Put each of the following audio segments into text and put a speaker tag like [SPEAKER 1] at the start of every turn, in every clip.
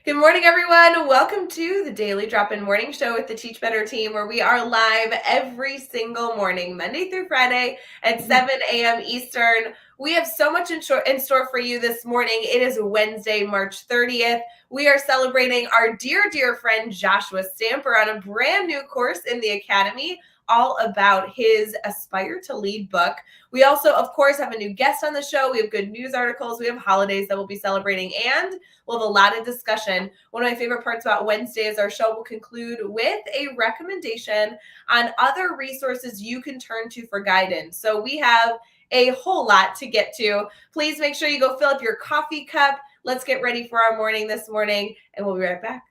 [SPEAKER 1] Good morning, everyone. Welcome to the Daily Drop-In Morning Show with the Teach Better team, where we are live every single morning, Monday through Friday at 7 a.m. Eastern. We have so much in store for you this morning. It is Wednesday, March 30th. We are celebrating our dear friend Joshua Stamper on a brand new course in the Academy, all about his Aspire to Lead book. We also, of course, have a new guest on the show. We have good news articles. We have holidays that we'll be celebrating, and we'll have a lot of discussion. One of my favorite parts about Wednesday is our show will conclude with a recommendation on other resources you can turn to for guidance. So we have a whole lot to get to. Please make sure you go fill up your coffee cup. Let's get ready for our morning this morning, and we'll be right back.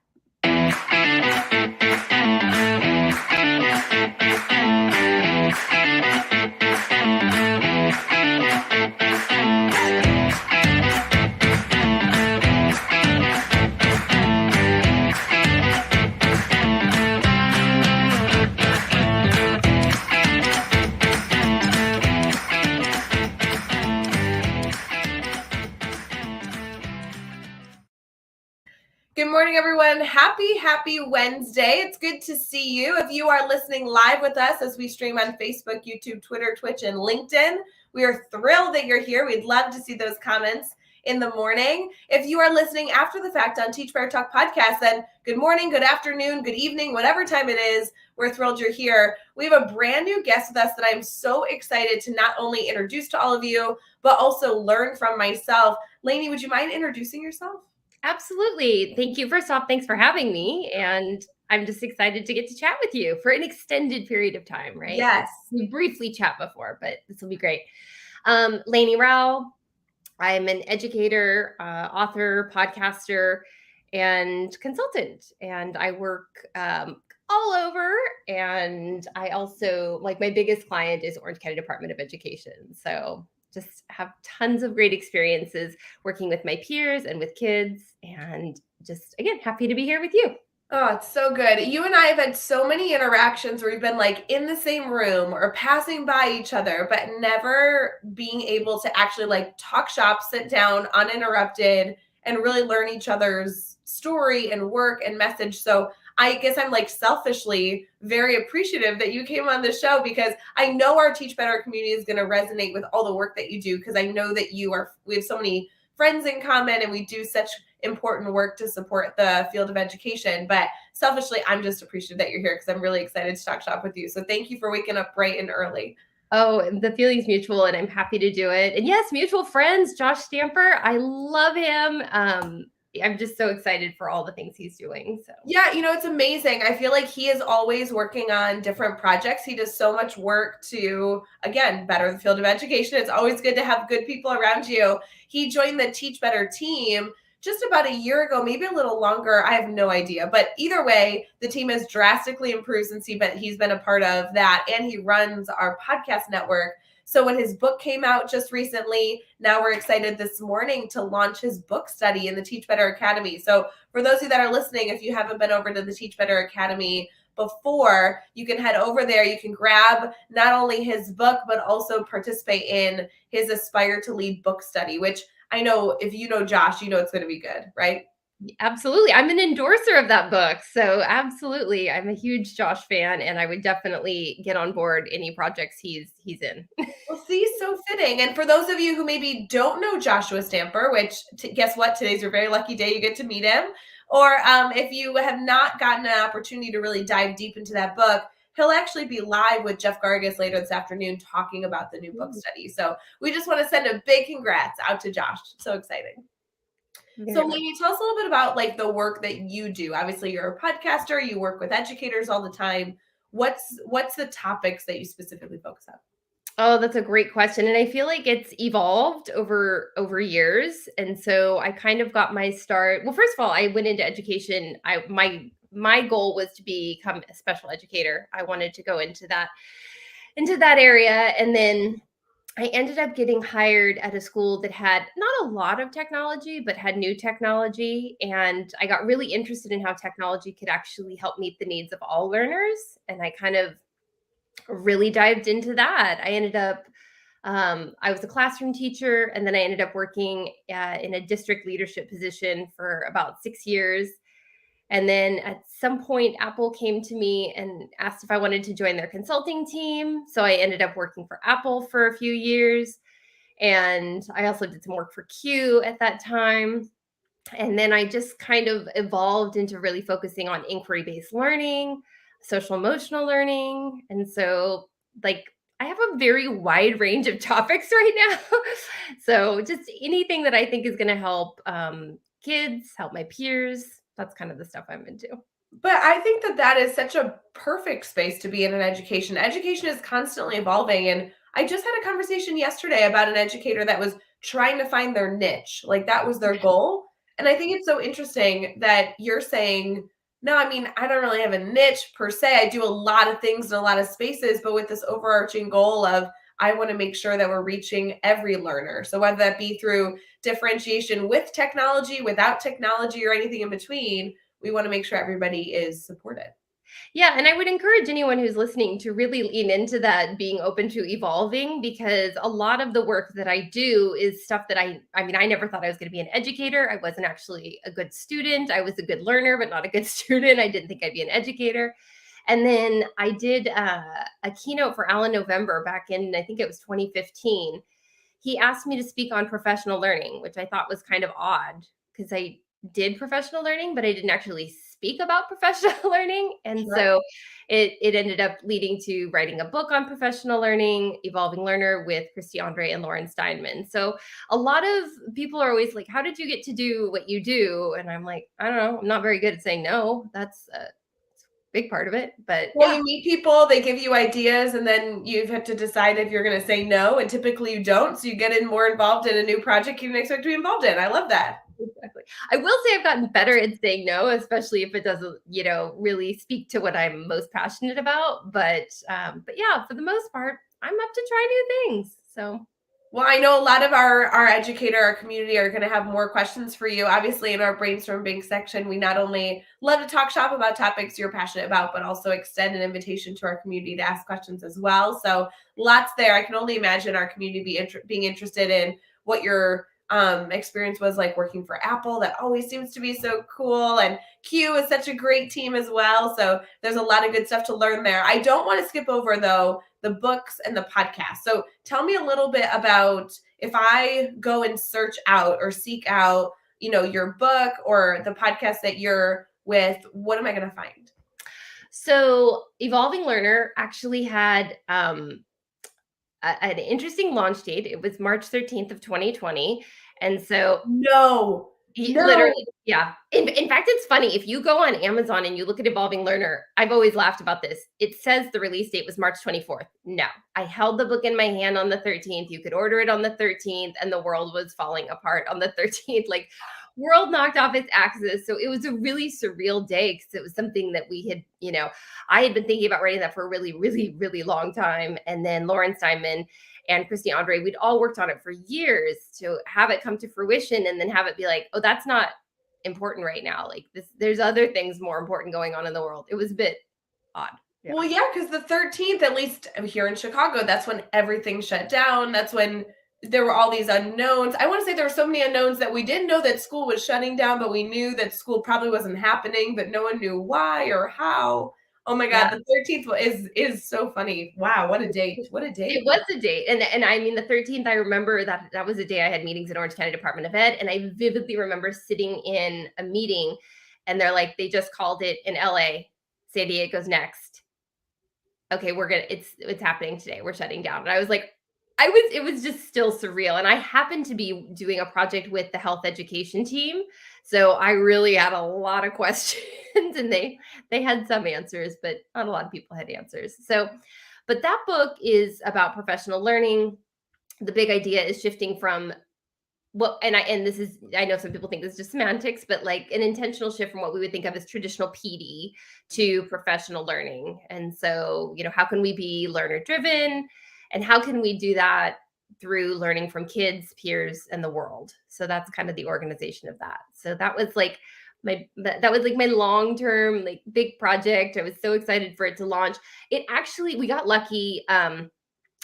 [SPEAKER 1] Good morning, everyone. Happy Wednesday. It's good to see you. If you are listening live with us as we stream on Facebook, YouTube, Twitter, Twitch, and LinkedIn, we are thrilled that you're here. We'd love to see those comments in the morning. If you are listening after the fact on Teach Better Talk podcast, then good morning, good afternoon, good evening, whatever time it is, we're thrilled you're here. We have a brand new guest with us that I'm so excited to not only introduce to all of you, but also learn from myself. Lainie, would you mind introducing yourself?
[SPEAKER 2] Absolutely. Thank you. First off, thanks for having me. And I'm just excited to get to chat with you for an extended period of time, right?
[SPEAKER 1] Yes.
[SPEAKER 2] We briefly chat before, but this will be great. Lainie Rowell. I'm an educator, author, podcaster, and consultant. And I work all over. And I also, like, my biggest client is Orange County Department of Education. So just have tons of great experiences working with my peers and with kids. And just, again, happy to be here with you.
[SPEAKER 1] Oh, it's so good. You and I have had so many interactions where we've been like in the same room or passing by each other, but never being able to actually like talk shop, sit down uninterrupted, and really learn each other's story and work and message. So I guess I'm like selfishly very appreciative that you came on the show, because I know our Teach Better community is going to resonate with all the work that you do, because I know that we have so many friends in common and we do such important work to support the field of education. But selfishly, I'm just appreciative that you're here, because I'm really excited to talk shop with you. So thank you for waking up bright and early.
[SPEAKER 2] Oh, the feeling's mutual, and I'm happy to do it. And yes, mutual friends, Josh Stamper. I love him. I'm just so excited for all the things he's doing. So
[SPEAKER 1] yeah, it's amazing. I feel like he is always working on different projects. He does so much work to, again, better the field of education. It's always good to have good people around you. He joined the Teach Better team just about a year ago, maybe a little longer. I have no idea. But either way, the team has drastically improved since he's been a part of that. And he runs our podcast network. So when his book came out just recently, now we're excited this morning to launch his book study in the Teach Better Academy. So for those of you that are listening, if you haven't been over to the Teach Better Academy before, you can head over there. You can grab not only his book, but also participate in his Aspire to Lead book study, which I know if you know Josh, you know it's going to be good, right?
[SPEAKER 2] absolutely. I'm an endorser of that book. So absolutely. I'm a huge Josh fan, and I would definitely get on board any projects he's in.
[SPEAKER 1] Well, see, so fitting. And for those of you who maybe don't know Joshua Stamper, which guess what? Today's your very lucky day. You get to meet him. Or if you have not gotten an opportunity to really dive deep into that book, he'll actually be live with Jeff Gargas later this afternoon talking about the new book study. So we just want to send a big congrats out to Josh. So exciting. So, Lainey, tell us a little bit about like the work that you do. Obviously, you're a podcaster. You work with educators all the time. What's the topics that you specifically focus on?
[SPEAKER 2] Oh, that's a great question. And I feel like it's evolved over years. And so I kind of got my start. Well, first of all, I went into education. My goal was to become a special educator. I wanted to go into that area. And then I ended up getting hired at a school that had not a lot of technology, but had new technology. And I got really interested in how technology could actually help meet the needs of all learners. And I kind of really dived into that. I ended up I was a classroom teacher, and then I ended up working in a district leadership position for about 6 years. And then at some point, Apple came to me and asked if I wanted to join their consulting team. So I ended up working for Apple for a few years. And I also did some work for Q at that time. And then I just kind of evolved into really focusing on inquiry based learning, social emotional learning. And so, like, I have a very wide range of topics right now. So, just anything that I think is going to help kids, help my peers. That's kind of the stuff I'm into.
[SPEAKER 1] But I think that that is such a perfect space to be in education. Education is constantly evolving. And I just had a conversation yesterday about an educator that was trying to find their niche. Like that was their goal. And I think it's so interesting that you're saying, no, I mean, I don't really have a niche per se. I do a lot of things in a lot of spaces, but with this overarching goal of, I want to make sure that we're reaching every learner. So whether that be through differentiation with technology, without technology, or anything in between, we want to make sure everybody is supported.
[SPEAKER 2] Yeah, and I would encourage anyone who's listening to really lean into that being open to evolving, because a lot of the work that I do is stuff that I mean, I never thought I was going to be an educator. I wasn't actually a good student. I was a good learner, but not a good student. I didn't think I'd be an educator. And then I did a keynote for Alan November back in, I think it was 2015. He asked me to speak on professional learning, which I thought was kind of odd because I did professional learning, but I didn't actually speak about professional learning. And
[SPEAKER 1] Sure.
[SPEAKER 2] so it ended up leading to writing a book on professional learning, Evolving Learner, with Christy Andre and Lauren Steinman. So a lot of people are always like, how did you get to do what you do? And I'm like, I don't know. I'm not very good at saying no. That's a big part of it. But
[SPEAKER 1] Well,
[SPEAKER 2] yeah.
[SPEAKER 1] you meet people, they give you ideas, and then you have to decide if you're going to say no. And typically you don't. So you get in more involved in a new project you didn't expect to be involved in. I love that.
[SPEAKER 2] Exactly. I will say I've gotten better at saying no, especially if it doesn't, really speak to what I'm most passionate about. But yeah, for the most part, I'm up to try new things. So
[SPEAKER 1] Well, I know a lot of our educator, our community are going to have more questions for you. Obviously, in our brainstorm bank section, we not only love to talk shop about topics you're passionate about, but also extend an invitation to our community to ask questions as well. So lots there. I can only imagine our community being interested in what your experience was like working for Apple. That always seems to be so cool. And Q is such a great team as well. So there's a lot of good stuff to learn there. I don't want to skip over though the books and the podcast. So tell me a little bit about if I go and search out or seek out, your book or the podcast that you're with, what am I going to find?
[SPEAKER 2] so Evolving Learner actually had an interesting launch date. It was March 13th of 2020. And so
[SPEAKER 1] No,
[SPEAKER 2] literally,
[SPEAKER 1] no.
[SPEAKER 2] yeah. In fact, it's funny. If you go on Amazon and you look at Evolving Learner, I've always laughed about this. It says the release date was March 24th. No, I held the book in my hand on the 13th. You could order it on the 13th, and the world was falling apart on the 13th. Like, world knocked off its axis. So it was a really surreal day because it was something that we had, I had been thinking about writing that for a really, really, really long time. And then Lauren Steinman and Christy Andre, we'd all worked on it for years to have it come to fruition and then have it be like, oh, that's not important right now. Like there's other things more important going on in the world. It was a bit odd. Yeah.
[SPEAKER 1] Well, yeah, because the 13th, at least here in Chicago, that's when everything shut down. That's when there were all these unknowns. I want to say there were so many unknowns that we didn't know that school was shutting down, but we knew that school probably wasn't happening, but no one knew why or how. Oh my God,
[SPEAKER 2] Yeah.
[SPEAKER 1] the 13th is so funny. Wow, what a date. What a
[SPEAKER 2] It
[SPEAKER 1] date.
[SPEAKER 2] was a date. And I mean the 13th, I remember that was a day I had meetings in Orange County Department of Ed. And I vividly remember sitting in a meeting and they're like, they just called it in LA. San Diego's next. Okay, it's happening today. We're shutting down. And I was like, it was just still surreal. And I happened to be doing a project with the health education team. So I really had a lot of questions and they had some answers, but not a lot of people had answers. So, but that book is about professional learning. The big idea is shifting from I know some people think this is just semantics, but like an intentional shift from what we would think of as traditional PD to professional learning. And so, how can we be learner driven and how can we do that through learning from kids, peers, and the world? So that's kind of the organization of that. So that was like that was like my long-term like big project. I was so excited for it to launch. We got lucky.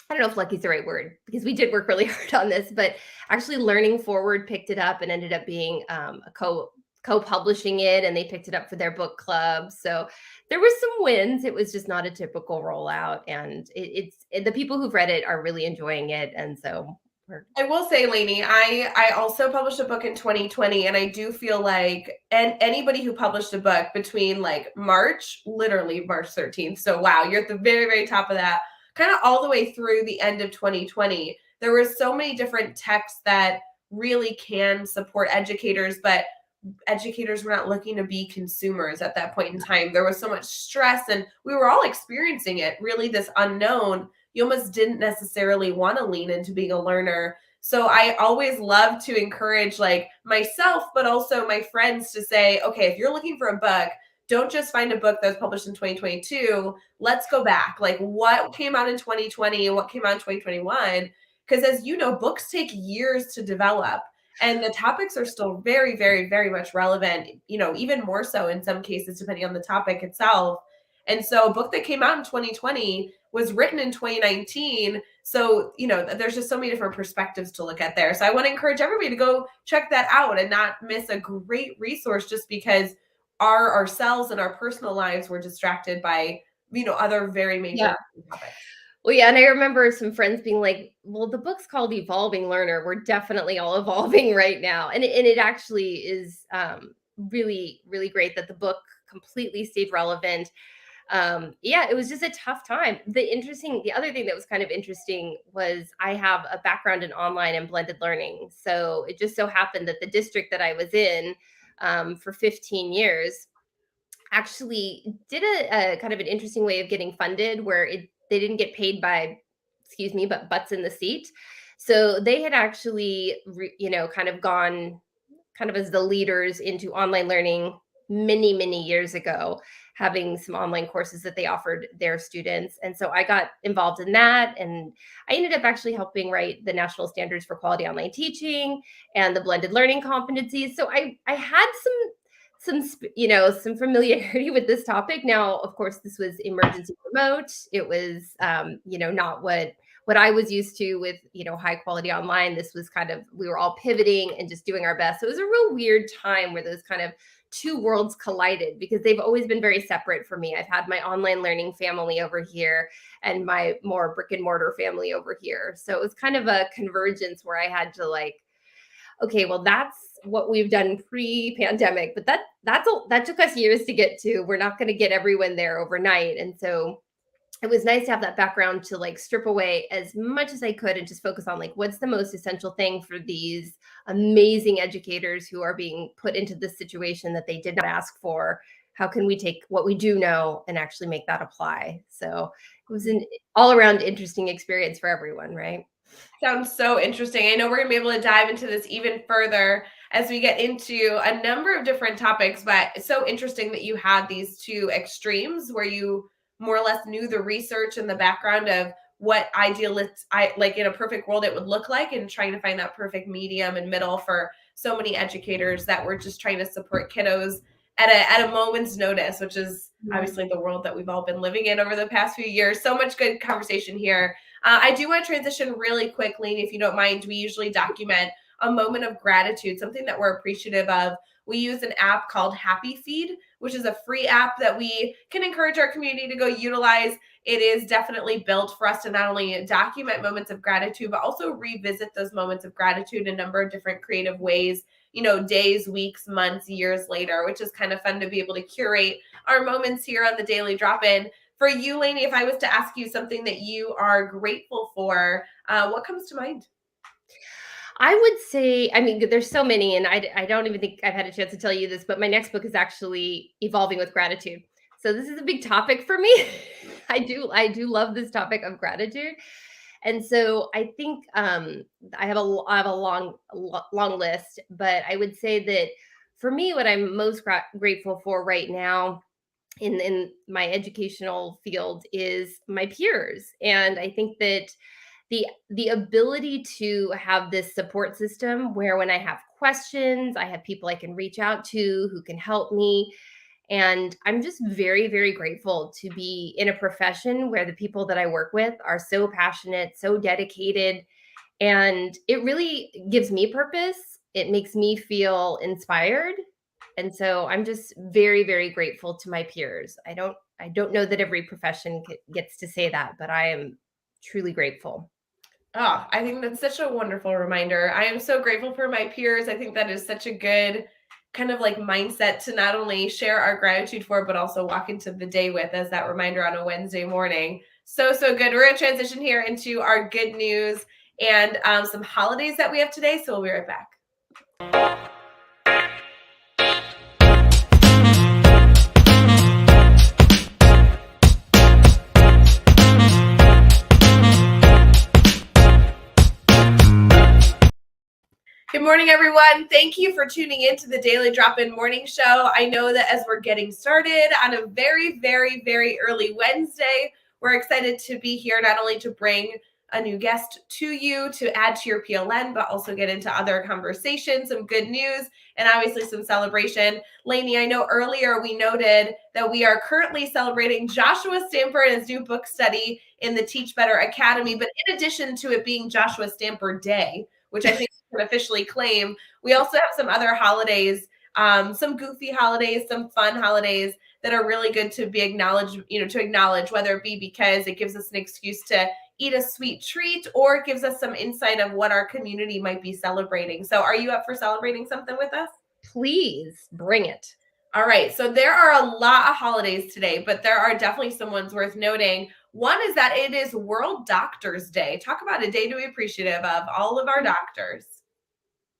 [SPEAKER 2] I don't know if lucky's the right word because we did work really hard on this, but actually Learning Forward picked it up and ended up being a co-publishing it, and they picked it up for their book club. So there were some wins. It was just not a typical rollout, and the people who've read it are really enjoying it, and so we're
[SPEAKER 1] I will say, Lainey, I also published a book in 2020, and I do feel like, and anybody who published a book between like March, literally March 13th. So wow, you're at the very, very top of that, kind of all the way through the end of 2020. There were so many different texts that really can support educators, but educators were not looking to be consumers at that point in time. There was so much stress, and we were all experiencing it, really, this unknown. You almost didn't necessarily want to lean into being a learner. So I always love to encourage like myself, but also my friends to say, okay, if you're looking for a book, don't just find a book that was published in 2022. Let's go back. Like what came out in 2020 and what came out in 2021? Because as you know, books take years to develop, and the topics are still very, very, very much relevant, you know, even more so in some cases, depending on the topic itself. And so a book that came out in 2020 was written in 2019. So, you know, there's just so many different perspectives to look at there. So I want to encourage everybody to go check that out and not miss a great resource just because ourselves and our personal lives were distracted by, you know, other very major
[SPEAKER 2] yeah.
[SPEAKER 1] topics.
[SPEAKER 2] Well, yeah, and I remember some friends being like, "Well, the book's called Evolving Learner. We're definitely all evolving right now," and it actually is really really great that the book completely stayed relevant. Yeah, it was just a tough time. The other thing that was kind of interesting was I have a background in online and blended learning, so it just so happened that the district that I was in for 15 years actually did a kind of an interesting way of getting funded where they didn't get paid by, excuse me, but butts in the seat. So they had actually kind of gone kind of as the leaders into online learning many years ago, having some online courses that they offered their students. And so I got involved in that, and I ended up actually helping write the national standards for quality online teaching and the blended learning competencies. So I had some familiarity with this topic. Now, of course, this was emergency remote. It was not what I was used to with, high quality online. This was kind of, we were all pivoting and just doing our best. So it was a real weird time where those kind of two worlds collided because they've always been very separate for me. I've had my online learning family over here and my more brick and mortar family over here. So it was kind of a convergence where I had to like, okay, well, that's what we've done pre-pandemic, but that took us years to get to. We're not going to get everyone there overnight. And so it was nice to have that background to like strip away as much as I could and just focus on like what's the most essential thing for these amazing educators who are being put into this situation that they did not ask for. How can we take what we do know and actually make that apply? So it was an all around interesting experience for everyone, right?
[SPEAKER 1] Sounds so interesting. I know we're going to be able to dive into this even further as we get into a number of different topics, but it's so interesting that you had these two extremes where you more or less knew the research and the background of what idealists I like in a perfect world it would look like, and trying to find that perfect medium and middle for so many educators that were just trying to support kiddos at a moment's notice, which is obviously the world that we've all been living in over the past few years. So much good conversation here. I do want to transition really quickly, if you don't mind. We usually document a moment of gratitude, something that we're appreciative of. We use an app called Happy Feed, which is a free app that we can encourage our community to go utilize. It is definitely built for us to not only document moments of gratitude, but also revisit those moments of gratitude in a number of different creative ways, days, weeks, months, years later, which is kind of fun to be able to curate our moments here on the Daily Drop-In. For you, Lainey, if I was to ask you something that you are grateful for, what comes to mind?
[SPEAKER 2] I would say, I mean, there's so many, and I don't even think I've had a chance to tell you this, but my next book is actually Evolving with Gratitude. So this is a big topic for me. I do love this topic of gratitude. And so I think I have a long list, but I would say that for me, what I'm most grateful for right now in my educational field is my peers. And I think that the ability to have this support system where when I have questions, I have people I can reach out to who can help me. And I'm just very, very grateful to be in a profession where the people that I work with are so passionate, so dedicated, and it really gives me purpose. It makes me feel inspired. And so I'm just very, very grateful to my peers. I don't know that every profession gets to say that, but I am truly grateful.
[SPEAKER 1] Oh, I think that's such a wonderful reminder. I am so grateful for my peers. I think that is such a good kind of like mindset to not only share our gratitude for, but also walk into the day with as that reminder on a Wednesday morning. So, so good. We're going to transition here into our good news and some holidays that we have today. So we'll be right back. Good morning, everyone. Thank you for tuning in to the Daily Drop-In Morning Show. I know that as we're getting started on a very, very, very early Wednesday, we're excited to be here not only to bring a new guest to you to add to your PLN, but also get into other conversations, some good news, and obviously some celebration. Lainie, I know earlier we noted that we are currently celebrating Joshua Stamper and his new book study in the Teach Better Academy, but in addition to it being Joshua Stamper Day, which I think can officially claim. We also have some other holidays, some goofy holidays, some fun holidays that are really good to be acknowledged, to acknowledge, whether it be because it gives us an excuse to eat a sweet treat or it gives us some insight of what our community might be celebrating. So are you up for celebrating something with us?
[SPEAKER 2] Please bring it.
[SPEAKER 1] All right, so there are a lot of holidays today, but there are definitely some ones worth noting. One is that it is World Doctors Day. Talk about a day to be appreciative of all of our doctors.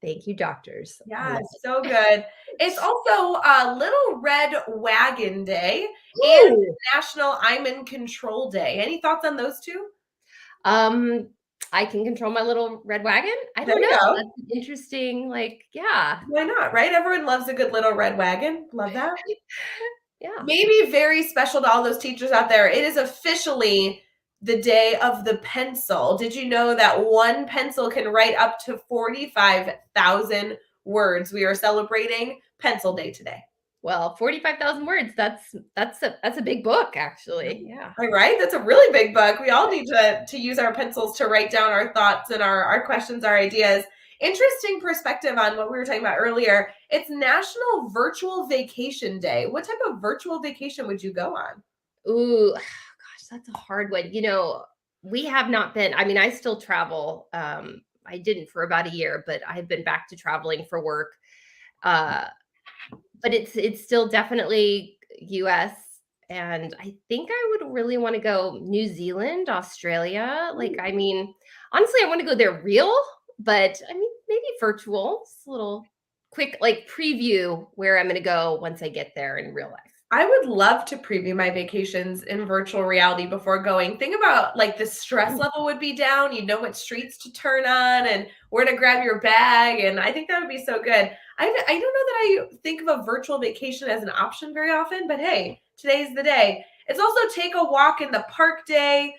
[SPEAKER 2] Thank you, doctors. I
[SPEAKER 1] Yeah,
[SPEAKER 2] love
[SPEAKER 1] so good. It's also Little Red Wagon Day and
[SPEAKER 2] it.
[SPEAKER 1] National I'm in Control Day. Any thoughts on those two?
[SPEAKER 2] Um, I can control my little red wagon? I
[SPEAKER 1] There
[SPEAKER 2] don't
[SPEAKER 1] you
[SPEAKER 2] know.
[SPEAKER 1] go.
[SPEAKER 2] That's an interesting, yeah.
[SPEAKER 1] Why not, right? Everyone loves a good little red wagon. Love that.
[SPEAKER 2] Yeah.
[SPEAKER 1] Maybe very special to all those teachers out there. It is officially the day of the pencil. Did you know that one pencil can write up to 45,000 words? We are celebrating Pencil Day today.
[SPEAKER 2] Well, 45,000 words. That's a big book, actually. Yeah.
[SPEAKER 1] All right, that's a really big book. We all need to use our pencils to write down our thoughts and our questions, our ideas. Interesting perspective on what we were talking about earlier. It's National Virtual Vacation Day. What type of virtual vacation would you go on?
[SPEAKER 2] Ooh, gosh, that's a hard one. We have not been, I mean, I still travel. I didn't for about a year, but I've been back to traveling for work. Uh, but it's still definitely US, and I think I would really want to go New Zealand, Australia. I mean, honestly, I want to go there real, but I mean, maybe virtual. Just a little quick preview where I'm going to go once I get there in real life.
[SPEAKER 1] I would love to preview my vacations in virtual reality before going. Think about like the stress level would be down. You know what streets to turn on and where to grab your bag. And I think that would be so good. I don't know that I think of a virtual vacation as an option very often, but hey, today's the day. It's also Take a Walk in the Park Day,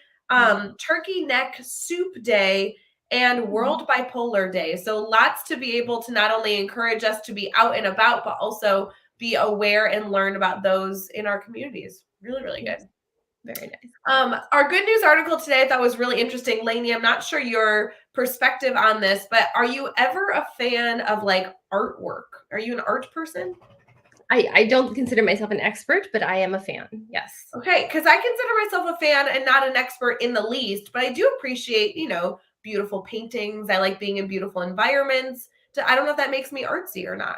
[SPEAKER 1] Turkey Neck Soup Day, and World Bipolar Day. So lots to be able to not only encourage us to be out and about, but also be aware and learn about those in our communities. Really, really good.
[SPEAKER 2] Very nice.
[SPEAKER 1] Our good news article today I thought was really interesting. Lainie, I'm not sure your perspective on this, but are you ever a fan of like artwork? Are you an art person?
[SPEAKER 2] I don't consider myself an expert, but I am a fan. Yes.
[SPEAKER 1] Okay, because I consider myself a fan and not an expert in the least, but I do appreciate, beautiful paintings. I like being in beautiful environments. I don't know if that makes me artsy or not.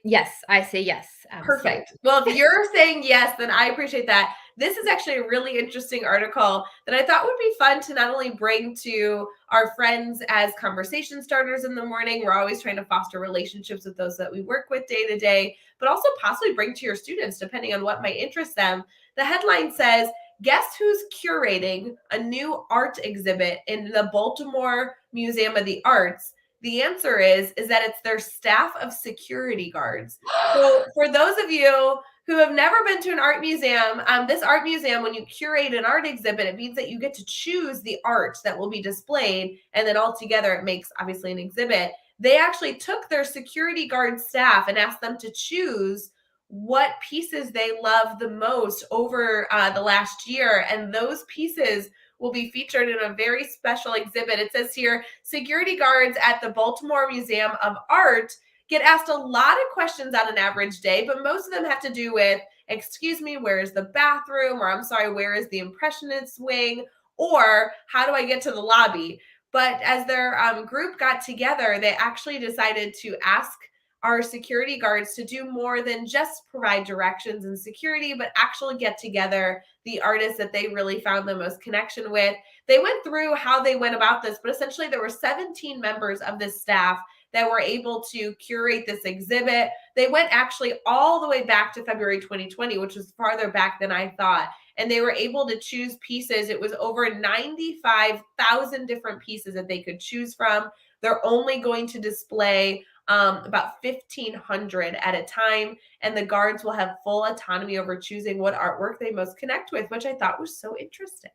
[SPEAKER 2] Yes, I say yes. Absolutely.
[SPEAKER 1] Perfect. Well, if you're saying yes, then I appreciate that. This is actually a really interesting article that I thought would be fun to not only bring to our friends as conversation starters in the morning. We're always trying to foster relationships with those that we work with day to day, but also possibly bring to your students, depending on what might interest them. The headline says, "Guess who's curating a new art exhibit in the Baltimore Museum of the Arts?" The answer is that it's their staff of security guards. So for those of you who have never been to an art museum, this art museum, when you curate an art exhibit, it means that you get to choose the art that will be displayed, and then all together it makes obviously an exhibit. They actually took their security guard staff and asked them to choose what pieces they love the most over the last year. And those pieces will be featured in a very special exhibit. It says here, security guards at the Baltimore Museum of Art get asked a lot of questions on an average day, but most of them have to do with, excuse me, where is the bathroom? Or I'm sorry, where is the impressionist wing? Or how do I get to the lobby? But as their group got together, they actually decided to ask our security guards to do more than just provide directions and security, but actually get together the artists that they really found the most connection with. They went through how they went about this, but essentially there were 17 members of this staff that were able to curate this exhibit. They went actually all the way back to February 2020, which was farther back than I thought. And they were able to choose pieces. It was over 95,000 different pieces that they could choose from. They're only going to display about 1,500 at a time, and the guards will have full autonomy over choosing what artwork they most connect with, which I thought was so interesting.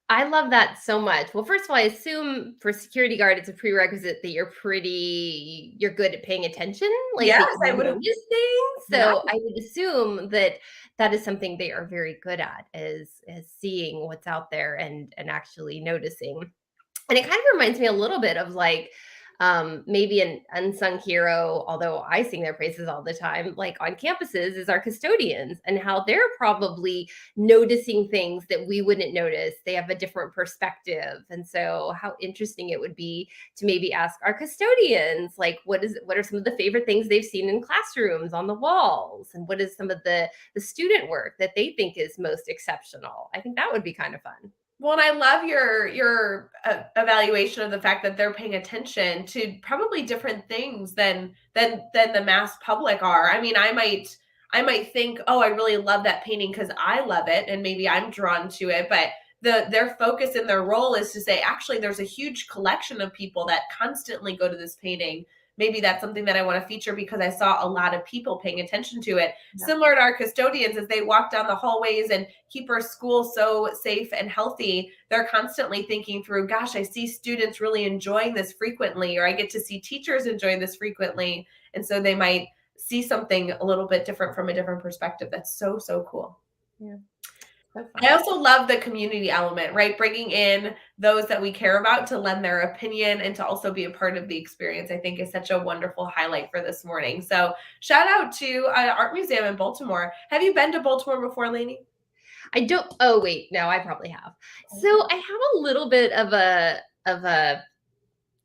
[SPEAKER 2] I love that so much. Well, first of all, I assume for security guard, it's a prerequisite that you're good at paying attention, like
[SPEAKER 1] Yes,
[SPEAKER 2] that
[SPEAKER 1] I
[SPEAKER 2] you
[SPEAKER 1] would have.
[SPEAKER 2] notice things.
[SPEAKER 1] Yeah.
[SPEAKER 2] So I would assume that that is something they are very good at, is seeing what's out there and actually noticing. And it kind of reminds me a little bit of like maybe an unsung hero, although I sing their praises all the time, like on campuses, is our custodians and how they're probably noticing things that we wouldn't notice. They have a different perspective. And so how interesting it would be to maybe ask our custodians, like what are some of the favorite things they've seen in classrooms on the walls? And what is some of the student work that they think is most exceptional? I think that would be kind of fun.
[SPEAKER 1] Well, and I love your evaluation of the fact that they're paying attention to probably different things than the mass public are. I mean, I might think, oh, I really love that painting because I love it, and maybe I'm drawn to it. But their focus and their role is to say, actually, there's a huge collection of people that constantly go to this painting. Maybe that's something that I want to feature because I saw a lot of people paying attention to it.
[SPEAKER 2] Yeah.
[SPEAKER 1] Similar to our custodians, as they walk down the hallways and keep our school so safe and healthy, they're constantly thinking through, gosh, I see students really enjoying this frequently, or I get to see teachers enjoy this frequently. And so they might see something a little bit different from a different perspective. That's so, so cool.
[SPEAKER 2] Yeah.
[SPEAKER 1] I also love the community element, right? Bringing in those that we care about to lend their opinion and to also be a part of the experience, I think is such a wonderful highlight for this morning. So shout out to Art Museum in Baltimore. Have you been to Baltimore before, Lainie?
[SPEAKER 2] I don't. Oh wait, no, I probably have. So I have a little bit of a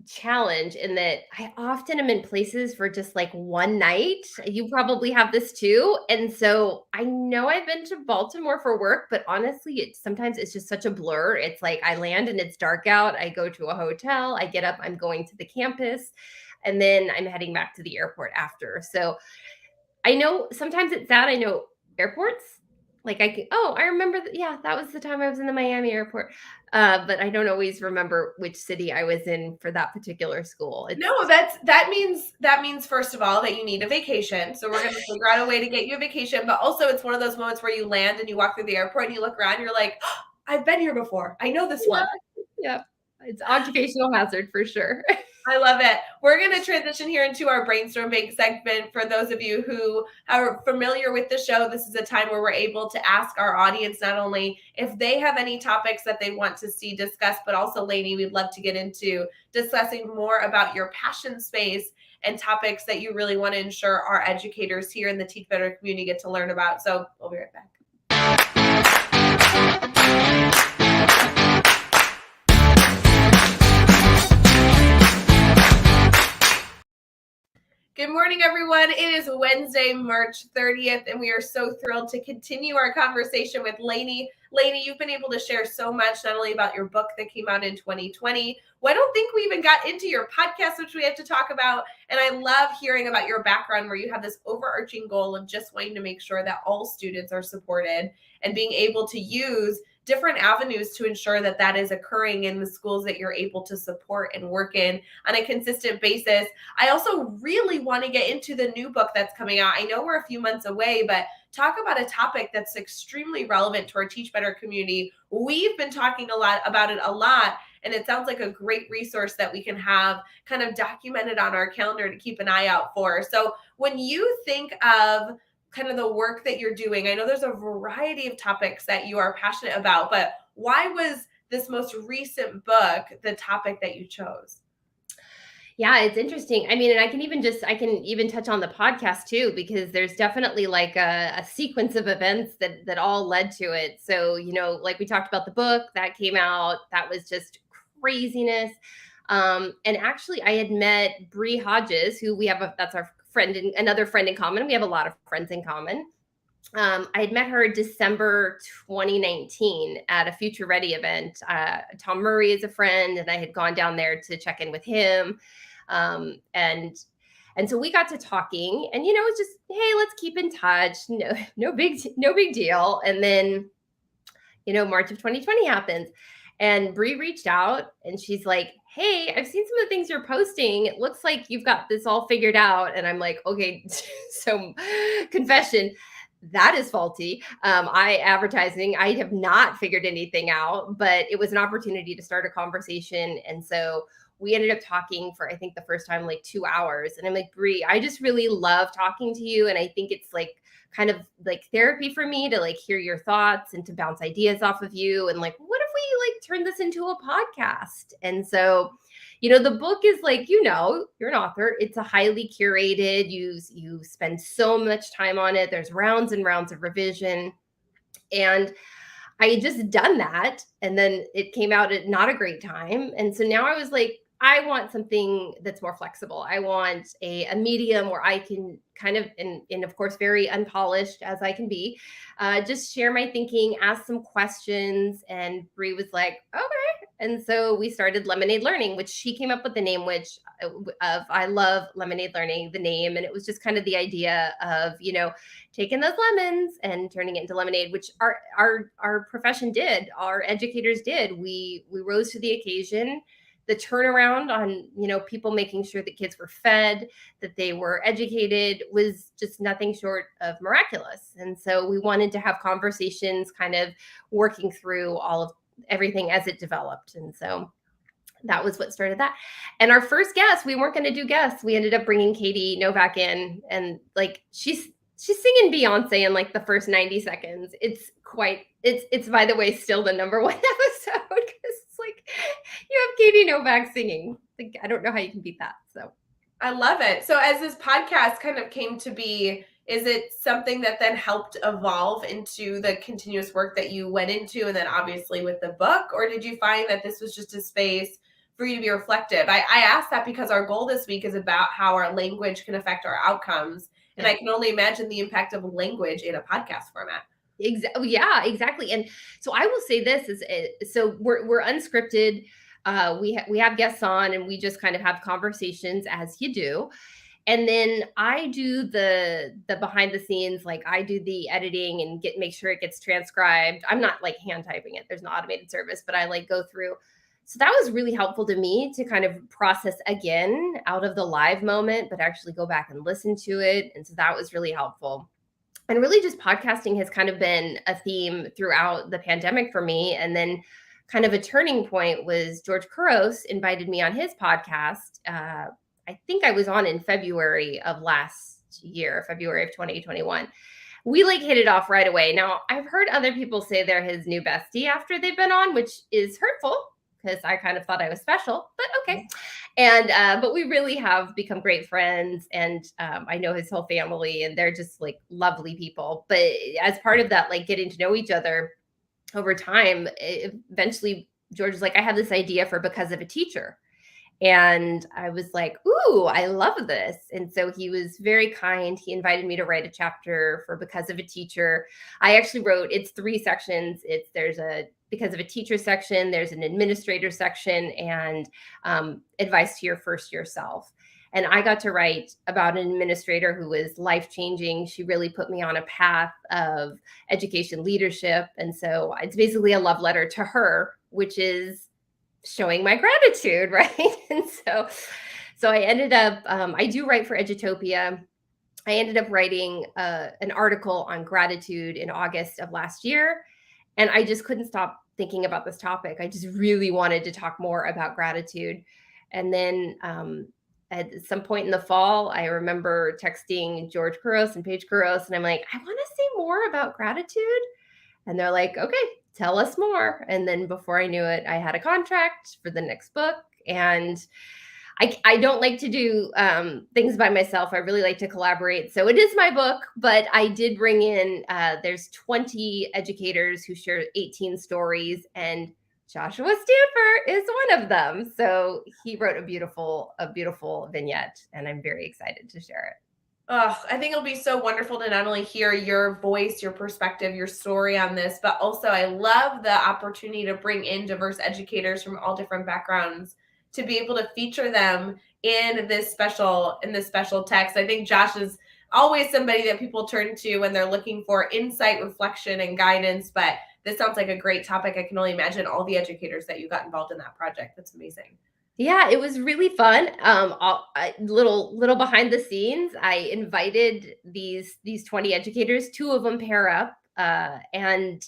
[SPEAKER 2] challenge in that I often am in places for just like one night. You probably have this too. And so I know I've been to Baltimore for work, but honestly, sometimes it's just such a blur. It's like I land and it's dark out. I go to a hotel, I get up, I'm going to the campus, and then I'm heading back to the airport after. So I know sometimes it's that I know airports. Like I can, oh, I remember, yeah, that was the time I was in the Miami airport. But I don't always remember which city I was in for that particular school. It's
[SPEAKER 1] No, that means first of all that you need a vacation. So we're going to figure out a way to get you a vacation. But also, it's one of those moments where you land and you walk through the airport and you look around, and you're like, oh, I've been here before. I know this
[SPEAKER 2] yeah,
[SPEAKER 1] one.
[SPEAKER 2] yeah, it's occupational hazard for sure.
[SPEAKER 1] I love it. We're going to transition here into our brainstorm bank segment. For those of you who are familiar with the show, this is a time where we're able to ask our audience not only if they have any topics that they want to see discussed, but also, Lainie, we'd love to get into discussing more about your passion space and topics that you really want to ensure our educators here in the Teach Better community get to learn about. So we'll be right back. Good morning, everyone. It is Wednesday, March 30th, and we are so thrilled to continue our conversation with Lainie. Lainie, you've been able to share so much, not only about your book that came out in 2020. Well, I don't think we even got into your podcast, which we have to talk about. And I love hearing about your background where you have this overarching goal of just wanting to make sure that all students are supported and being able to use different avenues to ensure that that is occurring in the schools that you're able to support and work in on a consistent basis. I also really want to get into the new book that's coming out. I know we're a few months away, but talk about a topic that's extremely relevant to our Teach Better community. We've been talking about it a lot, and it sounds like a great resource that we can have kind of documented on our calendar to keep an eye out for. So when you think of kind of the work that you're doing. I know there's a variety of topics that you are passionate about, but why was this most recent book the topic that you chose?
[SPEAKER 2] Yeah, it's interesting. I mean, and I can even touch on the podcast too, because there's definitely like a sequence of events that all led to it. So, like we talked about the book that came out, that was just craziness. And actually I had met Bree Hodges, who that's our friend and another friend in common. We have a lot of friends in common. I had met her December 2019 at a Future Ready event. Tom Murray is a friend, and I had gone down there to check in with him. And so we got to talking, and it's just, hey, let's keep in touch. No big deal. And then, March of 2020 happens, and Bree reached out, and she's like, hey, I've seen some of the things you're posting. It looks like you've got this all figured out. And I'm like, okay, so confession, that is faulty. I have not figured anything out, but it was an opportunity to start a conversation. And so we ended up talking for, I think the first time, like 2 hours. And I'm like, Bree, I just really love talking to you. And I think it's like kind of like therapy for me to like hear your thoughts and to bounce ideas off of you. And like, what if we like turn this into a podcast? And so, the book is like, you're an author. It's a highly curated. You spend so much time on it. There's rounds and rounds of revision. And I had just done that. And then it came out at not a great time. And so now I was like, I want something that's more flexible. I want a medium where I can kind of, and of course, very unpolished as I can be, just share my thinking, ask some questions. And Bree was like, okay. And so we started Lemonade Learning, which she came up with the name, which I love Lemonade Learning, the name. And it was just kind of the idea of, taking those lemons and turning it into lemonade, which our profession did, our educators did. We rose to the occasion. The turnaround on, people making sure that kids were fed, that they were educated, was just nothing short of miraculous. And so we wanted to have conversations kind of working through all of everything as it developed. And so that was what started that. And our first guest, we weren't going to do guests. We ended up bringing Katie Novak in, and like she's singing Beyonce in like the first 90 seconds. It's by the way, still the number one episode, because it's like you have Katie Novak singing. Like, I don't know how you can beat that. So
[SPEAKER 1] I love it. So as this podcast kind of came to be, is it something that then helped evolve into the continuous work that you went into, and then obviously with the book? Or did you find that this was just a space for you to be reflective? I asked that because our goal this week is about how our language can affect our outcomes. And I can only imagine the impact of language in a podcast format.
[SPEAKER 2] Yeah, exactly. And so I will say this is, so we're unscripted. We have guests on, and we just kind of have conversations as you do. And then I do the behind the scenes, like I do the editing and make sure it gets transcribed. I'm not like hand typing it. There's an automated service, but I like go through. So that was really helpful to me to kind of process again out of the live moment, but actually go back and listen to it. And so that was really helpful. And really just podcasting has kind of been a theme throughout the pandemic for me. And then kind of a turning point was George Couros invited me on his podcast. I think I was on in February of last year, February of 2021. We like hit it off right away. Now, I've heard other people say they're his new bestie after they've been on, which is hurtful because I kind of thought I was special, but okay. And, but we really have become great friends, and I know his whole family, and they're just like lovely people. But as part of that, like getting to know each other over time, eventually George was like, I have this idea for Because of a Teacher. And I was like, ooh, I love this. And so he was very kind. He invited me to write a chapter for Because of a Teacher. I actually wrote, it's 3 sections. There's a Because of a Teacher section, there's an administrator section, and advice to your first year self. And I got to write about an administrator who was life-changing. She really put me on a path of education leadership. And so it's basically a love letter to her, which is showing my gratitude, right? And so I ended up, I do write for Edutopia. I ended up writing an article on gratitude in August of last year. And I just couldn't stop thinking about this topic. I just really wanted to talk more about gratitude. And then at some point in the fall, I remember texting George Couros and Paige Couros, and I'm like, I want to see more about gratitude. And they're like, okay, tell us more. And then before I knew it, I had a contract for the next book. And I don't like to do things by myself. I really like to collaborate. So it is my book, but I did bring in, there's 20 educators who share 18 stories, and Joshua Stamper is one of them. So he wrote a beautiful vignette, and I'm very excited to share it.
[SPEAKER 1] Oh, I think it'll be so wonderful to not only hear your voice, your perspective, your story on this, but also I love the opportunity to bring in diverse educators from all different backgrounds to be able to feature them in this special text. I think Josh is always somebody that people turn to when they're looking for insight, reflection, and guidance. But this sounds like a great topic. I can only imagine all the educators that you got involved in that project. That's amazing.
[SPEAKER 2] Yeah, it was really fun. Little behind the scenes, I invited these 20 educators. Two of them pair up, and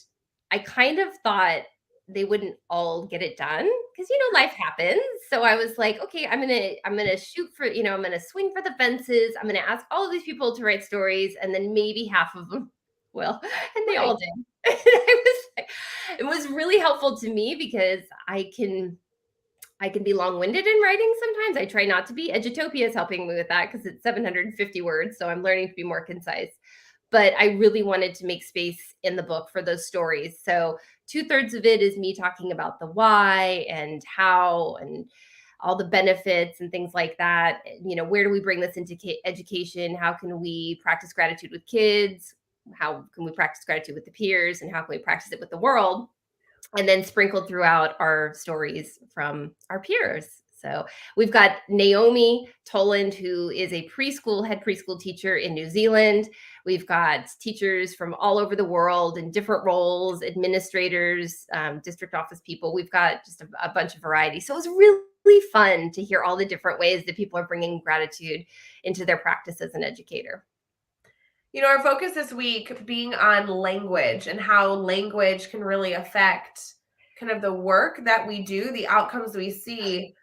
[SPEAKER 2] I kind of thought they wouldn't all get it done because life happens. So I was like, okay, I'm gonna shoot for I'm gonna swing for the fences. I'm gonna ask all of these people to write stories, and then maybe half of them will, and they
[SPEAKER 1] Right.
[SPEAKER 2] all did. It was really helpful to me because I can be long-winded in writing sometimes. I try not to be. Edutopia is helping me with that because it's 750 words, so I'm learning to be more concise. But I really wanted to make space in the book for those stories. So 2/3 of it is me talking about the why and how and all the benefits and things like that. Where do we bring this into education? How can we practice gratitude with kids? How can we practice gratitude with the peers? And how can we practice it with the world? And then sprinkled throughout our stories from our peers. So we've got Naomi Toland, who is a head preschool teacher in New Zealand. We've got teachers from all over the world in different roles, administrators, district office people. We've got just a bunch of variety. So it was really fun to hear all the different ways that people are bringing gratitude into their practice as an educator.
[SPEAKER 1] Our focus this week being on language and how language can really affect kind of the work that we do, the outcomes we see.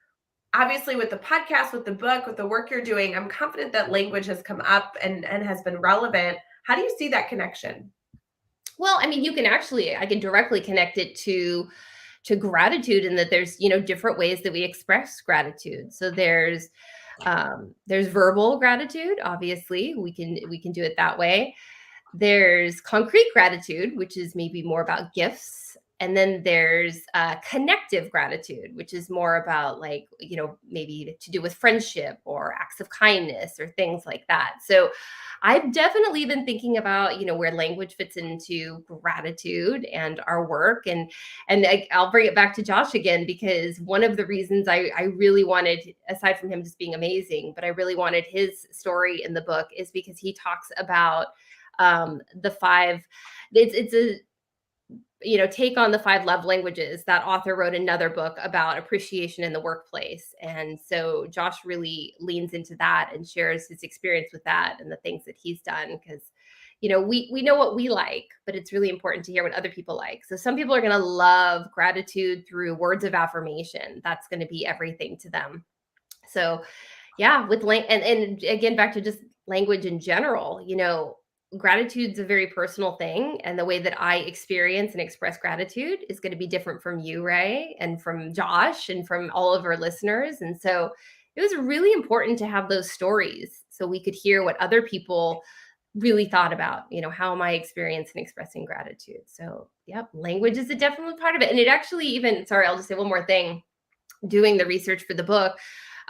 [SPEAKER 1] Obviously, with the podcast, with the book, with the work you're doing, I'm confident that language has come up and has been relevant. How do you see that connection?
[SPEAKER 2] Well, I mean, I can directly connect it to gratitude, and that there's different ways that we express gratitude. So there's verbal gratitude. Obviously, we can do it that way. There's concrete gratitude, which is maybe more about gifts. And then there's connective gratitude, which is more about like, maybe to do with friendship or acts of kindness or things like that. So I've definitely been thinking about, where language fits into gratitude and our work. And I'll bring it back to Josh again, because one of the reasons I really wanted, aside from him just being amazing, but I really wanted his story in the book is because he talks about the five, it's a take on the five love languages. That author wrote another book about appreciation in the workplace, and so Josh really leans into that and shares his experience with that and the things that he's done, because we know what we like, but it's really important to hear what other people like. So some people are going to love gratitude through words of affirmation. That's going to be everything to them. So yeah, with and again, back to just language in general, gratitude's a very personal thing, and the way that I experience and express gratitude is going to be different from you, Rae, and from Josh, and from all of our listeners. And so it was really important to have those stories so we could hear what other people really thought about, how am I experiencing and expressing gratitude. So yep, language is a definitely part of it. And it actually even, sorry, I'll just say one more thing. Doing the research for the book,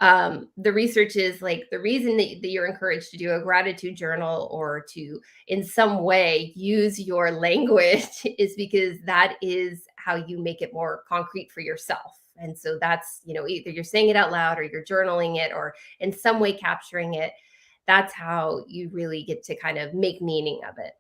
[SPEAKER 2] the research is like the reason that you're encouraged to do a gratitude journal or to in some way use your language is because that is how you make it more concrete for yourself. And so that's, either you're saying it out loud or you're journaling it or in some way capturing it. That's how you really get to kind of make meaning of it.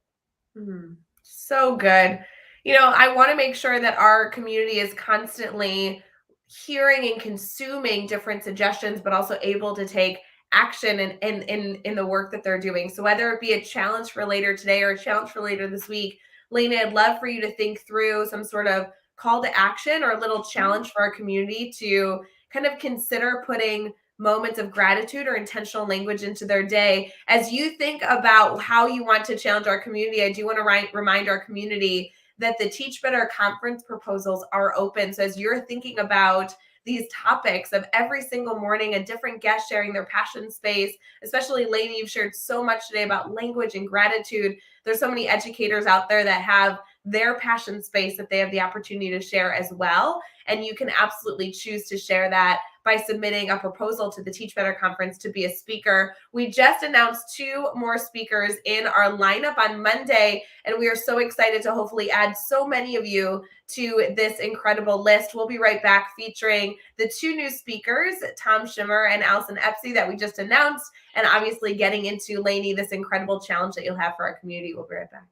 [SPEAKER 1] So good. I want to make sure that our community is constantly hearing and consuming different suggestions, but also able to take action in the work that they're doing. So whether it be a challenge for later today or a challenge for later this week, Lainie, I'd love for you to think through some sort of call to action or a little challenge for our community to kind of consider putting moments of gratitude or intentional language into their day. As you think about how you want to challenge our community, I do want to remind our community that the Teach Better conference proposals are open. So as you're thinking about these topics of every single morning, a different guest sharing their passion space, especially Lainie, you've shared so much today about language and gratitude. There's so many educators out there that have their passion space that they have the opportunity to share as well. And you can absolutely choose to share that by submitting a proposal to the Teach Better Conference to be a speaker. We just announced 2 more speakers in our lineup on Monday, and we are so excited to hopefully add so many of you to this incredible list. We'll be right back featuring the 2 new speakers, Tom Schimmer and Allison Epsy, that we just announced, and obviously getting into, Lainie, this incredible challenge that you'll have for our community. We'll be right back.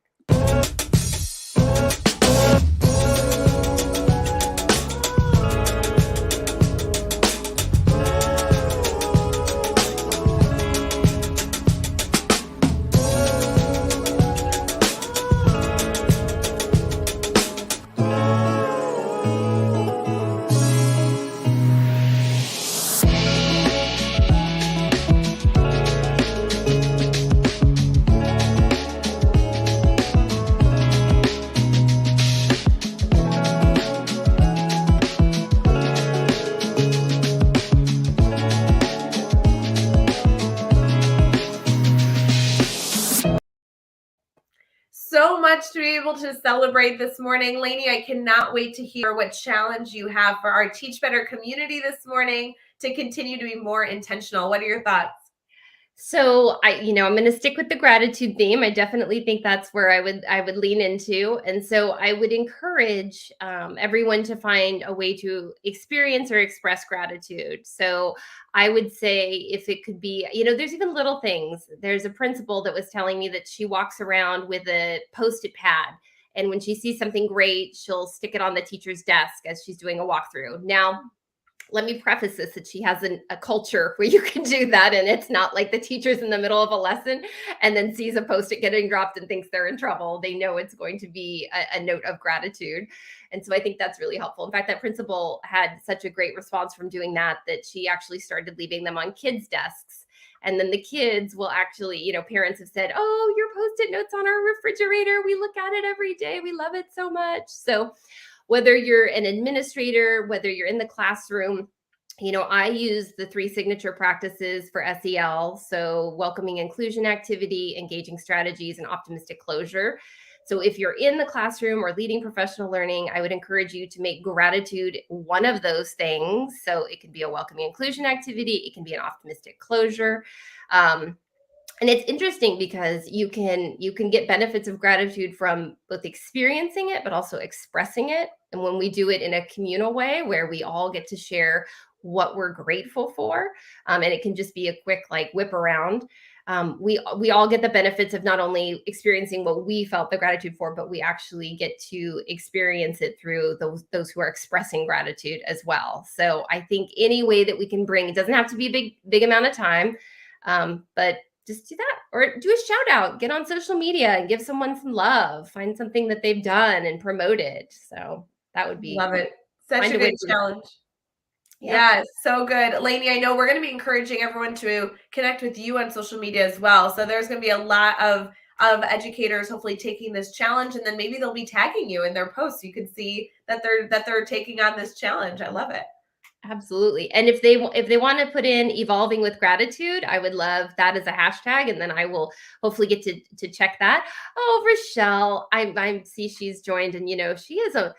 [SPEAKER 1] So much to be able to celebrate this morning. Lainie, I cannot wait to hear what challenge you have for our Teach Better community this morning to continue to be more intentional. What are your thoughts?
[SPEAKER 2] So I'm going to stick with the gratitude theme. I definitely think that's where I would lean into, and so I would encourage everyone to find a way to experience or express gratitude. So I would say if it could be, there's even little things. There's a principal that was telling me that she walks around with a Post-it pad, and when she sees something great, she'll stick it on the teacher's desk as she's doing a walkthrough. Now, let me preface this that she has a culture where you can do that, and it's not like the teacher's in the middle of a lesson and then sees a post-it getting dropped and thinks they're in trouble. They know it's going to be a note of gratitude. And so I think that's really helpful. In fact, that principal had such a great response from doing that she actually started leaving them on kids' desks. And then the kids will actually, parents have said, oh, your Post-it notes on our refrigerator, we look at it every day, we love it so much. So whether you're an administrator, whether you're in the classroom, I use the 3 signature practices for SEL. So welcoming inclusion activity, engaging strategies, and optimistic closure. So if you're in the classroom or leading professional learning, I would encourage you to make gratitude one of those things. So it can be a welcoming inclusion activity. It can be an optimistic closure. And it's interesting because you can get benefits of gratitude from both experiencing it, but also expressing it. And when we do it in a communal way where we all get to share what we're grateful for, and it can just be a quick whip around, we all get the benefits of not only experiencing what we felt the gratitude for, but we actually get to experience it through those who are expressing gratitude as well. So I think any way that we can bring, it doesn't have to be a big amount of time, but just do that, or do a shout out, get on social media and give someone some love, find something that they've done and promote it. So that would be,
[SPEAKER 1] Love it. Such a good challenge. Yeah, so good. Lainie, I know we're going to be encouraging everyone to connect with you on social media as well. So there's going to be a lot of educators hopefully taking this challenge, and then maybe they'll be tagging you in their posts. You can see that they're taking on this challenge. I love it.
[SPEAKER 2] Absolutely. And if they want to put in evolving with gratitude, I would love that as a hashtag, and then I will hopefully get to check that. Oh, Rochelle, I see she's joined, and she is that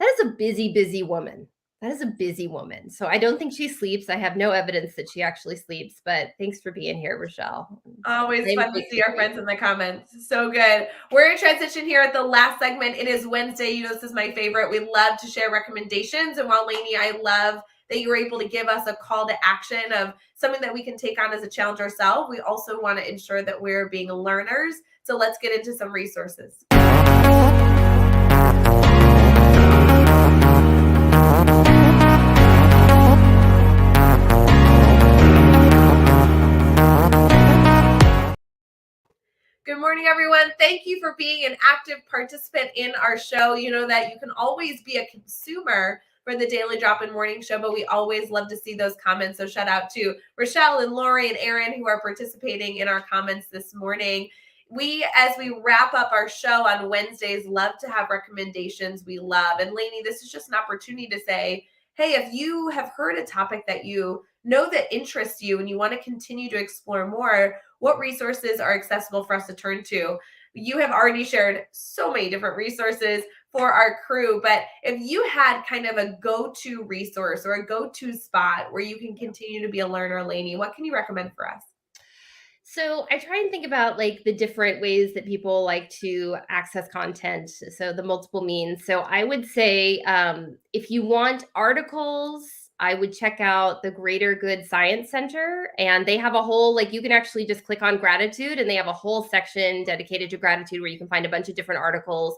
[SPEAKER 2] is a busy woman. That is a busy woman. So I don't think she sleeps. I have no evidence that she actually sleeps, but thanks for being here, Rochelle.
[SPEAKER 1] Always fun to see our friends in the comments. So good. We're in transition here at the last segment. It is Wednesday. This is my favorite. We love to share recommendations. And while Lainie, I love that you were able to give us a call to action of something that we can take on as a challenge ourselves, we also want to ensure that we're being learners. So let's get into some resources. Good morning, everyone. Thank you for being an active participant in our show. You know that you can always be a consumer, for the Daily Drop-In Morning Show, but we always love to see those comments. So shout out to Rochelle and Lori and Aaron who are participating in our comments this morning. We, as we wrap up our show on Wednesdays, love to have recommendations we love. And Lainie, this is just an opportunity to say, hey, if you have heard a topic that you know that interests you and you want to continue to explore more, what resources are accessible for us to turn to? You have already shared so many different resources for our crew, but if you had kind of a go-to resource or a go-to spot where you can continue to be a learner, Lainie, what can you recommend for us?
[SPEAKER 2] So I try and think about like the different ways that people like to access content. So the multiple means. So I would say if you want articles, I would check out the Greater Good Science Center. And they have a whole, like, you can actually just click on gratitude and they have a whole section dedicated to gratitude where you can find a bunch of different articles.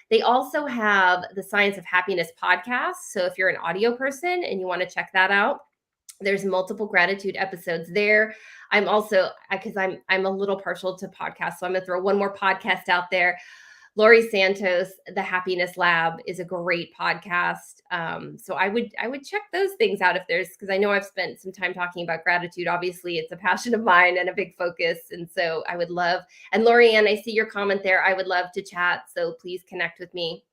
[SPEAKER 2] They also have the Science of Happiness podcast. So if you're an audio person and you want to check that out, there's multiple gratitude episodes there. I'm also, because I'm a little partial to podcasts, so I'm gonna throw one more podcast out there. Laurie Santos, The Happiness Lab, is a great podcast. So I would check those things out if there's, because I know I've spent some time talking about gratitude. Obviously, it's a passion of mine and a big focus, and so I would love. And Lorianne, I see your comment there. I would love to chat, so please connect with me.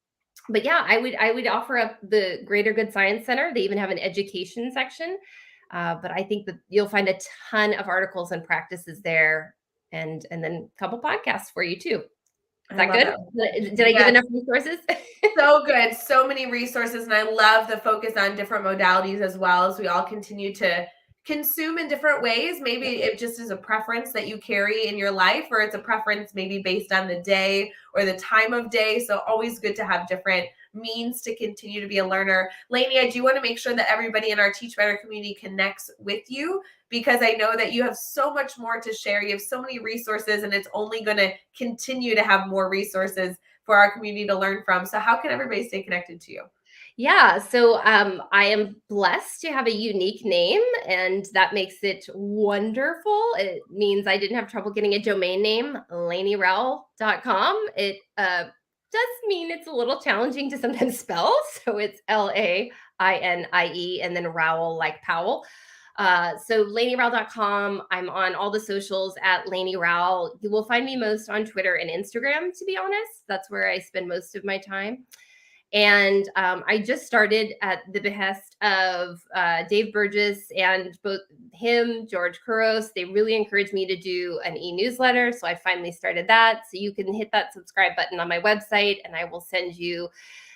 [SPEAKER 2] But yeah, I would offer up the Greater Good Science Center. They even have an education section. But I think that you'll find a ton of articles and practices there, and then a couple podcasts for you too. Is
[SPEAKER 1] I
[SPEAKER 2] that
[SPEAKER 1] love
[SPEAKER 2] good?
[SPEAKER 1] it.
[SPEAKER 2] Did I give
[SPEAKER 1] Yes.
[SPEAKER 2] enough resources?
[SPEAKER 1] So good. So many resources. And I love the focus on different modalities as well as we all continue to consume in different ways. Maybe it just is a preference that you carry in your life, or it's a preference maybe based on the day or the time of day. So always good to have different means to continue to be a learner. Lainie, I do want to make sure that everybody in our Teach Better community connects with you because I know that you have so much more to share. You have so many resources, and it's only going to continue to have more resources for our community to learn from. So how can everybody stay connected to you?
[SPEAKER 2] Yeah, so I am blessed to have a unique name, and that makes it wonderful. It means I didn't have trouble getting a domain name, LainieRowell.com. It does mean it's a little challenging to sometimes spell. So it's LAINIE and then Rowell like Powell. So LainieRowell.com. I'm on all the socials at Lainie Rowell. You will find me most on Twitter and Instagram, to be honest. That's where I spend most of my time. And I just started at the behest of Dave Burgess and both him, George Couros. They really encouraged me to do an e-newsletter. So I finally started that. So you can hit that subscribe button on my website and I will send you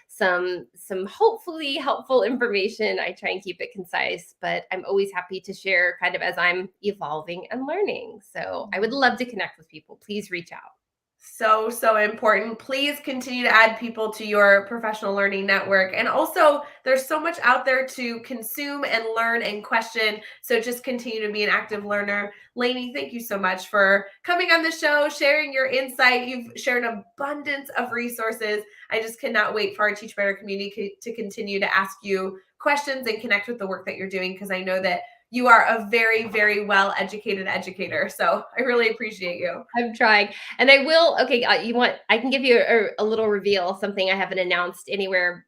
[SPEAKER 2] some hopefully helpful information. I try and keep it concise, but I'm always happy to share kind of as I'm evolving and learning. So I would love to connect with people. Please reach out.
[SPEAKER 1] So important. Please continue to add people to your professional learning network. And also, there's so much out there to consume and learn and question. So just continue to be an active learner. Lainie, thank you so much for coming on the show, sharing your insight. You've shared an abundance of resources. I just cannot wait for our Teach Better community to continue to ask you questions and connect with the work that you're doing, because I know that you are a very, very well-educated educator. So I really appreciate you.
[SPEAKER 2] I'm trying. And I will, okay, you want, I can give you a little reveal, something I haven't announced anywhere,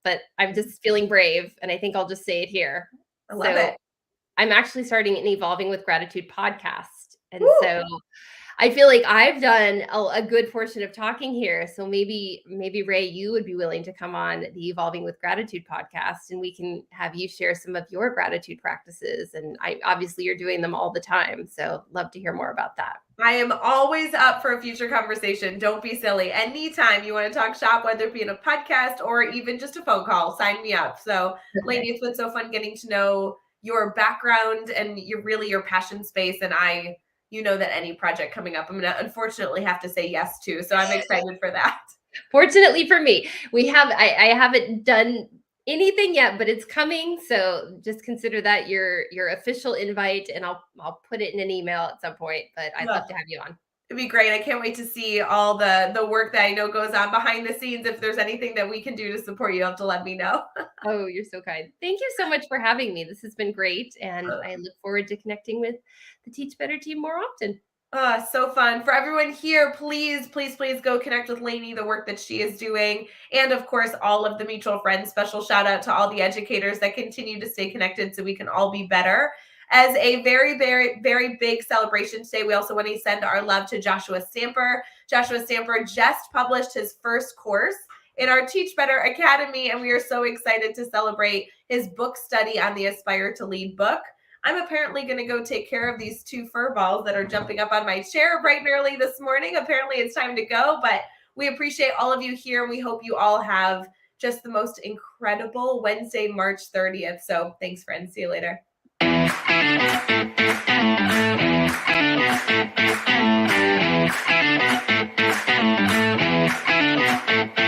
[SPEAKER 2] but I'm just feeling brave. And I think I'll just say it here.
[SPEAKER 1] I love
[SPEAKER 2] So
[SPEAKER 1] it.
[SPEAKER 2] I'm actually starting an Evolving with Gratitude podcast. And
[SPEAKER 1] Woo!
[SPEAKER 2] so I feel like I've done a good portion of talking here. So maybe Rae, you would be willing to come on the Evolving with Gratitude podcast, and we can have you share some of your gratitude practices. And I obviously you're doing them all the time. So love to hear more about that.
[SPEAKER 1] I am always up for a future conversation. Don't be silly. Anytime you want to talk shop, whether it be in a podcast or even just a phone call, sign me up. So, Lainie, it's been so fun getting to know your background and your passion space. And you know that any project coming up, I'm going to unfortunately have to say yes to. So I'm excited for that.
[SPEAKER 2] Fortunately for me, I haven't done anything yet, but it's coming. So just consider that your official invite, and I'll put it in an email at some point. But I'd love to have you on.
[SPEAKER 1] It'd be great. I can't wait to see all the work that I know goes on behind the scenes. If there's anything that we can do to support you, you'll have to let me know.
[SPEAKER 2] Oh, you're so kind. Thank you so much for having me. This has been great, and I look forward to connecting with the Teach Better team more often.
[SPEAKER 1] So fun. For everyone here, please, please, please go connect with Lainie, the work that she is doing. And of course, all of the mutual friends. Special shout out to all the educators that continue to stay connected so we can all be better. As a very, very, very big celebration today, we also want to send our love to Joshua Stamper. Joshua Stamper just published his first course in our Teach Better Academy, and we are so excited to celebrate his book study on the Aspire to Lead book. I'm apparently going to go take care of these two fur balls that are jumping up on my chair bright and early this morning. Apparently it's time to go, but we appreciate all of you here, and we hope you all have just the most incredible Wednesday, March 30th. So thanks, friends. See you later.